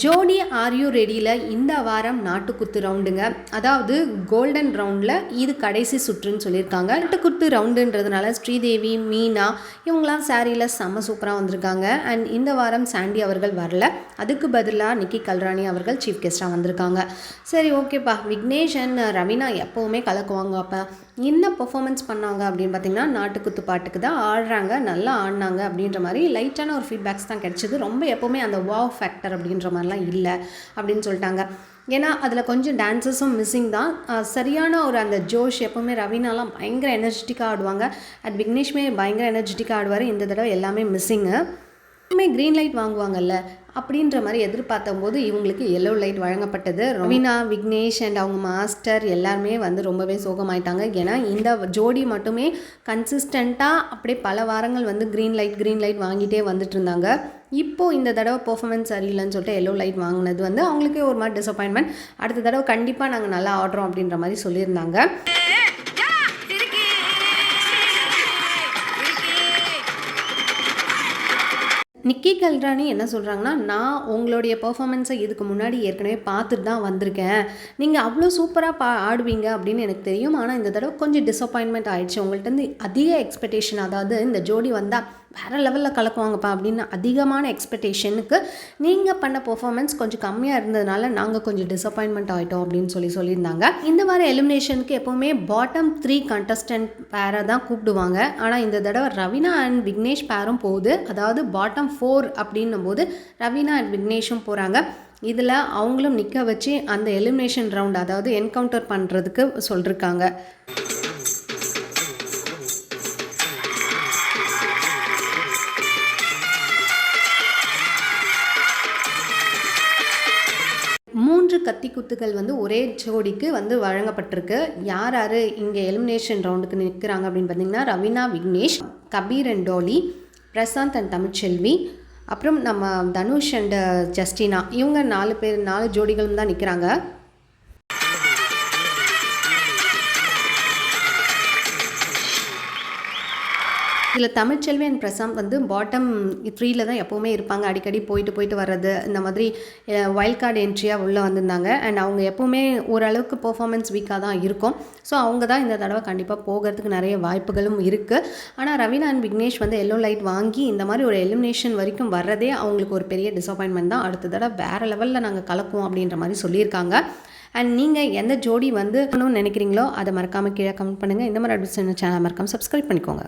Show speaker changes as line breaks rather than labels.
ஜோடி are you ரெடியில் இந்த வாரம் நாட்டுக்குத்து ரவுண்டுங்க. அதாவது கோல்டன் ரவுண்டில் இது கடைசி சுற்றுன்னு சொல்லியிருக்காங்க. நாட்டுக்குத்து ரவுண்டுன்றதுனால ஸ்ரீதேவி, மீனா இவங்களாம் சாரியில் செம்ம சூப்பராக வந்திருக்காங்க. அண்ட் இந்த வாரம் சாண்டி அவர்கள் வரல, அதுக்கு பதிலாக நிக்கி கல்ராணி அவர்கள் சீஃப் கெஸ்ட்டாக வந்திருக்காங்க. சரி ஓகேப்பா, விக்னேஷ் அண்ட் ரவீனா எப்போவுமே கலக்குவாங்க. அப்போ என்ன பெர்ஃபார்மன்ஸ் பண்ணாங்க அப்படின்னு பார்த்தீங்கன்னா, நாட்டுக்குத்து பாட்டுக்கு தான் ஆடுறாங்க, நல்லா ஆடினாங்க அப்படின்ற மாதிரி லைட்டான ஒரு ஃபீட்பேக்ஸ் தான் கிடச்சிது. ரொம்ப எப்போவுமே அந்த வாவ் ஃபேக்டர் அப்படின்ற மாதிரிலாம் இல்லை அப்படின்னு சொல்லிட்டாங்க. ஏன்னா அதில் கொஞ்சம் டான்ஸஸும் மிஸ்ஸிங் தான். சரியான ஒரு அந்த ஜோஷ் எப்போவுமே ரவீனாலாம் பயங்கர எனர்ஜெட்டிக்காக ஆடுவாங்க. அட் விக்னேஷ்மே பயங்கர எனர்ஜெட்டிக்காக ஆடுவார். இந்த தடவை எல்லாமே மிஸ்ஸிங்கு. எப்பவுமே க்ரீன் லைட் வாங்குவாங்கல்ல, அப்படின்ற மாதிரி எதிர்பார்த்தபோது இவங்களுக்கு எல்லோ லைட் வழங்கப்பட்டது. ரவீனா, விக்னேஷ் அண்ட் அவங்க மாஸ்டர் எல்லாருமே ரொம்பவே சோகமாயிட்டாங்க. ஏன்னா இந்த ஜோடி மட்டுமே கன்சிஸ்டண்ட்டாக அப்படியே பல வாரங்கள் க்ரீன் லைட் வாங்கிட்டே வந்துட்டு இருந்தாங்க. இப்போது இந்த தடவை பெர்ஃபார்மன்ஸ் சரியில்லைன்னு சொல்லிட்டு எல்லோ லைட் வாங்கினது அவங்களுக்கே ஒரு மாதிரி டிசப்பாயின்மெண்ட். அடுத்த தடவை கண்டிப்பாக நாங்கள் நல்லா ஆடுறோம் அப்படின்ற மாதிரி சொல்லியிருந்தாங்க. நிக்கி கல்ராணி என்ன சொல்கிறாங்கன்னா, நான் உங்களுடைய பெர்ஃபார்மன்ஸை இதுக்கு முன்னாடி ஏற்கனவே பார்த்துட்டு தான் வந்திருக்கேன். நீங்கள் அவ்வளோ சூப்பராக ஆடுவீங்க அப்படின்னு எனக்கு தெரியும். ஆனால் இந்த தடவை கொஞ்சம் டிசப்பாயின்மெண்ட் ஆகிடுச்சு. உங்கள்கிட்ட அதிக எக்ஸ்பெக்டேஷன், அதாவது இந்த ஜோடி வந்தால் வேறு லெவலில் கலக்குவாங்கப்பா அப்படின்னு அதிகமான எக்ஸ்பெக்டேஷனுக்கு நீங்கள் பண்ண பெர்ஃபார்மன்ஸ் கொஞ்சம் கம்மியாக இருந்ததுனால நாங்கள் கொஞ்சம் டிசப்பாயின்மெண்ட் ஆகிட்டோம் அப்படின்னு சொல்லியிருந்தாங்க. இந்த வாரம் எலிமினேஷனுக்கு எப்போவுமே பாட்டம் 3 கண்டஸ்டன்ட் பேரை தான் கூப்பிடுவாங்க. ஆனால் இந்த தடவை ரவீனா அண்ட் விக்னேஷ் பேரும் போகுது. அதாவது பாட்டம் 4 அப்படின்னும் போது ரவீனா அண்ட் விக்னேஷும் போகிறாங்க. இதில் அவங்களும் நிற்க வச்சு அந்த எலிமினேஷன் ரவுண்ட், அதாவது என்கவுண்டர் பண்ணுறதுக்கு சொல்லியிருக்காங்க. மூன்று கத்தி குத்துகள் ஒரே ஜோடிக்கு வழங்கப்பட்டிருக்கு. யார் யார் இங்கே எலிமினேஷன் ரவுண்டுக்கு நிற்கிறாங்க அப்படின்னு பார்த்தீங்கன்னா, ரவீனா, விக்னேஷ், கபீர் அண்ட் டோலி, பிரசாந்த் அண்ட் தமிழ்ச்செல்வி, அப்புறம் நம்ம தனுஷ் அண்ட் ஜஸ்டினா, இவங்க 4 ஜோடிகளும் தான் நிற்கிறாங்க. இதில் தமிழ்ச்செல்வி அண்ட் பிரசாந்த் பாட்டம் 3 தான் எப்போவுமே இருப்பாங்க. அடிக்கடி போயிட்டு வர்றது, இந்த மாதிரி வைல்ட் கார்டு என்ட்ரியாக உள்ளே வந்திருந்தாங்க. அண்ட் அவங்க எப்போவுமே ஓரளவுக்கு பெர்ஃபார்மன்ஸ் வீக்காக தான் இருக்கும். ஸோ அவங்க தான் இந்த தடவை கண்டிப்பாக போகிறதுக்கு நிறைய வாய்ப்புகளும் இருக்குது. ஆனால் Raveena and Vignesh yellow light வாங்கி இந்த மாதிரி ஒரு எலிமினேஷன் வரைக்கும் வர்றதே அவங்களுக்கு ஒரு பெரிய டிசப்பாயின்மெண்ட் தான். அடுத்த தடவை வேறு லெவலில் நாங்கள் கலக்குவோம் அப்படின்ற மாதிரி சொல்லியிருக்காங்க. அண்ட் நீங்கள் எந்த ஜோடி நினைக்கிறீங்களோ அதை மறக்காமல் கீழே கமெண்ட் பண்ணுங்கள். இந்த மாதிரி அட்வைஸ் சேனல் மறக்காமல் சப்ஸ்கிரைப் பண்ணிக்கோங்க.